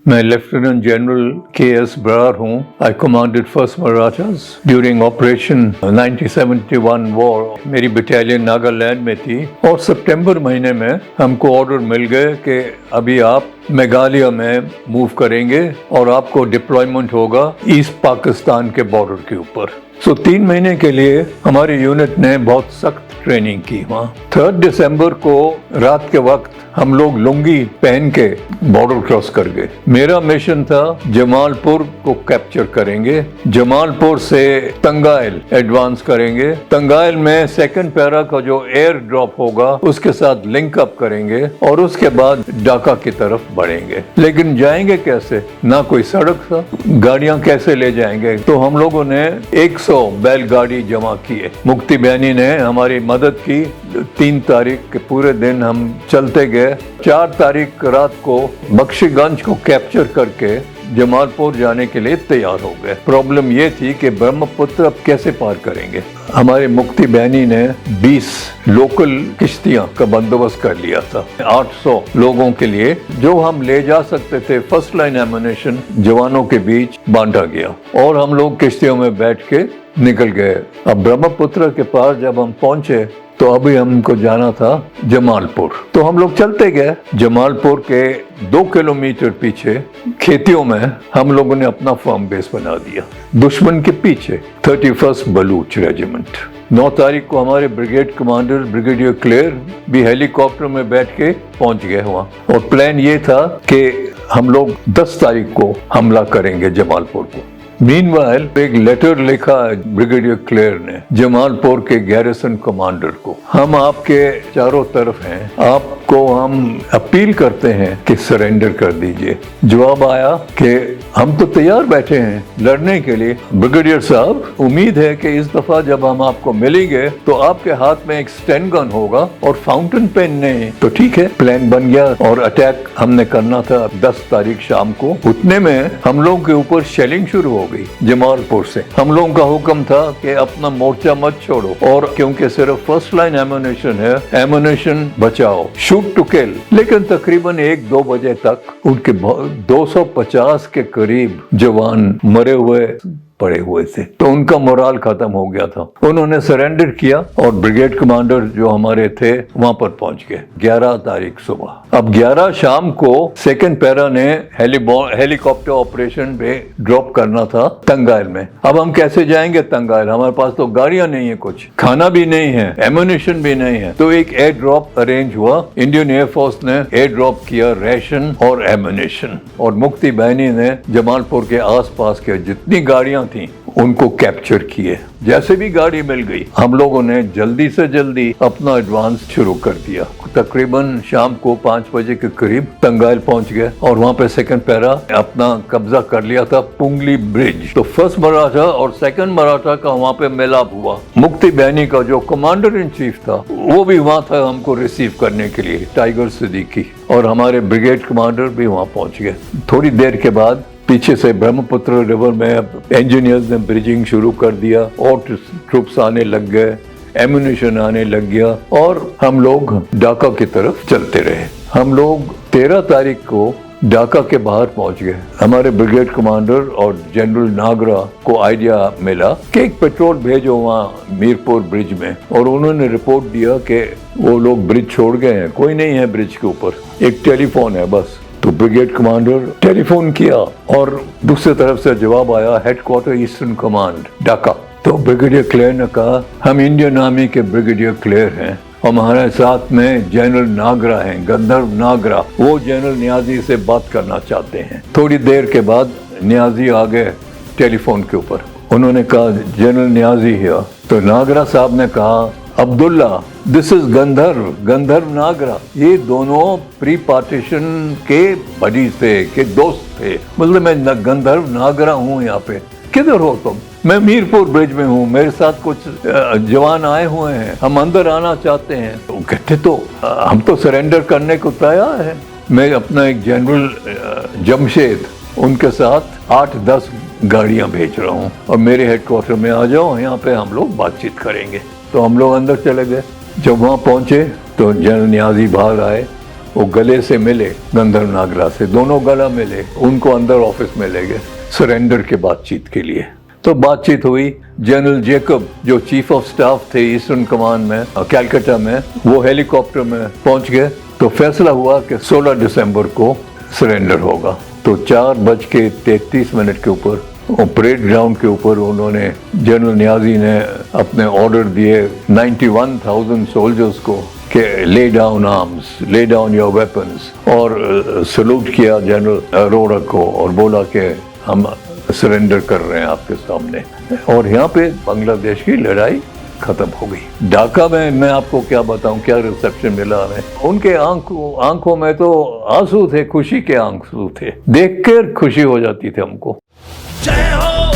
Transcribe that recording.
मैं lieutenant general K S. Brar हूँ। I commanded first Marathas during operation 1971 war. मेरी बटालियन नागालैंड में थी और सितंबर महीने में हमको ऑर्डर मिल गए कि अभी आप मेघालय में मूव करेंगे और आपको डिप्लॉयमेंट होगा ईस्ट पाकिस्तान के बॉर्डर के ऊपर। 3 महीने के लिए हमारी यूनिट ने बहुत सख्त ट्रेनिंग की वहाँ। 3 दिसंबर को रात के वक्त हम लोग लुंगी पहन के बॉर्डर क्रॉस कर गए। मेरा मिशन था जमालपुर को कैप्चर करेंगे, जमालपुर से तंगाइल एडवांस करेंगे, तंगाइल में सेकंड पैरा का जो एयर ड्रॉप होगा उसके साथ लिंक अप करेंगे और उसके बाद ढाका की तरफ बढ़ेंगे। लेकिन जाएंगे कैसे? ना कोई सड़क था, गाड़ियां कैसे ले जाएंगे? तो हम लोगों ने 100 बैलगाड़ी जमा किए। मुक्ति बहनी ने हमारी मदद की। 3 तारीख के पूरे दिन हम चलते गए। 4 तारीख रात को बख्शीगंज को कैप्चर करके जमालपुर जाने के लिए तैयार हो गए। प्रॉब्लम ये थी कि ब्रह्मपुत्र अब कैसे पार करेंगे। हमारे मुक्ति बहनी ने 20 लोकल किश्तियां का बंदोबस्त कर लिया था 800 लोगों के लिए, जो हम ले जा सकते थे। फर्स्ट लाइन एमुनेशन जवानों के बीच बांटा गया और हम लोग किश्तियों में बैठ के निकल गए। अब ब्रह्मपुत्र के पार जब हम पहुंचे तो अभी हमको जाना था जमालपुर। तो हम लोग चलते गए। जमालपुर के 2 किलोमीटर पीछे खेतियों में हम लोगों ने अपना फर्म बेस बना दिया, दुश्मन के पीछे। 31st Baloch regiment. 9 तारीख को हमारे ब्रिगेड कमांडर ब्रिगेडियर क्लेयर भी हेलीकॉप्टर में बैठ के पहुंच गए वहाँ। और प्लान ये था कि हम लोग 10 तारीख को हमला करेंगे जमालपुर को। मीनवाइल एक लेटर लिखा ब्रिगेडियर क्लेयर ने जमालपुर के गैरिसन कमांडर को, हम आपके चारों तरफ हैं, आपको हम अपील करते हैं कि सरेंडर कर दीजिए। जवाब आया कि हम तो तैयार बैठे हैं लड़ने के लिए। ब्रिगेडियर साहब, उम्मीद है कि इस दफा जब हम आपको मिलेंगे तो आपके हाथ में एक स्टैंड गन होगा और फाउंटेन पेन नहीं। तो ठीक है, प्लान बन गया और अटैक हमने करना था 10 तारीख शाम को। उतने में हम लोग के ऊपर शेलिंग शुरू हो गई जमालपुर से। हम लोगों का हुक्म था कि अपना मोर्चा मत छोड़ो और क्योंकि सिर्फ फर्स्ट लाइन एमुनेशन है, एमुनेशन बचाओ, शूट टू किल। लेकिन तकरीबन 1-2 बजे तक उनके 250 के करीब जवान मरे हुए पड़े हुए थे, तो उनका मोराल खत्म हो गया था। उन्होंने सरेंडर किया और ब्रिगेड कमांडर जो हमारे थे वहां पर पहुंच गए 11 तारीख सुबह। अब 11 शाम को सेकंड पैरा ने हेलीकॉप्टर ऑपरेशन पे ड्रॉप करना था तंगाइल में। अब हम कैसे जाएंगे तंगाइल? हमारे पास तो गाड़ियां नहीं है, कुछ खाना भी नहीं है, एमुनेशन भी नहीं है। तो एक एयर ड्रॉप अरेंज हुआ। इंडियन एयरफोर्स ने एयर ड्रॉप किया रेशन और एमुनेशन, और मुक्ति बहनी ने जमालपुर के आसपास के जितनी गाड़ियां थी उनको कैप्चर किए। जैसे भी गाड़ी मिल गई हम लोगों ने जल्दी से जल्दी अपना एडवांस शुरू कर दिया। तकरीबन शाम को 5 बजे के करीब तंगाइल पहुंच गए और वहां पे सेकंड पैरा अपना कब्जा कर लिया था पुंगली ब्रिज। तो फर्स्ट मराठा और सेकंड मराठा का वहां पे मिलाप हुआ। मुक्ति बहनी का जो कमांडर इन चीफ था वो भी वहां था हमको रिसीव करने के लिए, टाइगर सिद्दीकी, और हमारे ब्रिगेड कमांडर भी वहां पहुंच गए। थोड़ी देर के बाद पीछे से ब्रह्मपुत्र रिवर में इंजीनियर्स ने ब्रिजिंग शुरू कर दिया और ट्रूप्स आने लग गए, एमुनेशन आने लग गया और हम लोग ढाका की तरफ चलते रहे। हम लोग 13 तारीख को ढाका के बाहर पहुंच गए। हमारे ब्रिगेड कमांडर और जनरल नागरा को आइडिया मिला कि एक पेट्रोल भेजो वहाँ मीरपुर ब्रिज में, और उन्होंने रिपोर्ट दिया कि वो लोग ब्रिज छोड़ गए हैं, कोई नहीं है ब्रिज के ऊपर, एक टेलीफोन है बस। तो ब्रिगेड कमांडर टेलीफोन किया और दूसरी तरफ से जवाब आया हेडक्वार्टर ईस्टर्न कमांड ढाका। तो ब्रिगेडियर क्लेयर ने कहा हम इंडियन आर्मी के ब्रिगेडियर क्लेयर हैं, हमारे साथ में जनरल नागरा हैं, गंधर्व नागरा, वो जनरल नियाजी से बात करना चाहते हैं। थोड़ी देर के बाद नियाजी आ गए टेलीफोन के ऊपर। उन्होंने कहा जनरल नियाजी है। तो नागरा साहब ने कहा अब्दुल्ला, दिस इज गंधर्व नागरा। ये दोनों प्री पार्टीशन के बडी थे, के दोस्त थे। मतलब मैं गंधर्व नागरा हूँ यहाँ पे। किधर हो तुम? मैं मीरपुर ब्रिज में हूँ, मेरे साथ कुछ जवान आए हुए हैं, हम अंदर आना चाहते हैं। तो कहते तो हम तो सरेंडर करने को तैयार हैं। मैं अपना एक जनरल जमशेद, उनके साथ 8-10 गाड़ियाँ भेज रहा हूँ और मेरे हेडक्वार्टर में आ जाओ, यहाँ पे हम लोग बातचीत करेंगे। तो हम लोग अंदर चले गए। जब वहाँ पहुँचे तो जनरल नियाजी बाहर आए वो गले से मिले गंधर्व नागरा से, दोनों गला मिले, उनको अंदर ऑफिस में ले गए सरेंडर के बातचीत के लिए। तो बातचीत हुई। जनरल जेकब जो चीफ ऑफ स्टाफ थे ईस्टर्न कमांड में कलकत्ता में, वो हेलीकॉप्टर में पहुंच गए। तो फैसला हुआ कि 16 दिसंबर को सरेंडर होगा। तो 4:33 के ऊपर परेड ग्राउंड के ऊपर उन्होंने, जनरल नियाजी ने अपने ऑर्डर दिए 91,000 सोल्जर्स को कि lay down arms, lay down your weapons, और सल्यूट किया जनरल अरोड़ा को और बोला कि हम सरेंडर कर रहे हैं आपके सामने। और यहाँ पे बांग्लादेश की लड़ाई खत्म हो गई। ढाका में मैं आपको क्या बताऊं क्या रिसेप्शन मिला हमें। उनके आंखों में तो आंसू थे, खुशी के आंसू थे, देखकर खुशी हो जाती थी हमको। जय हो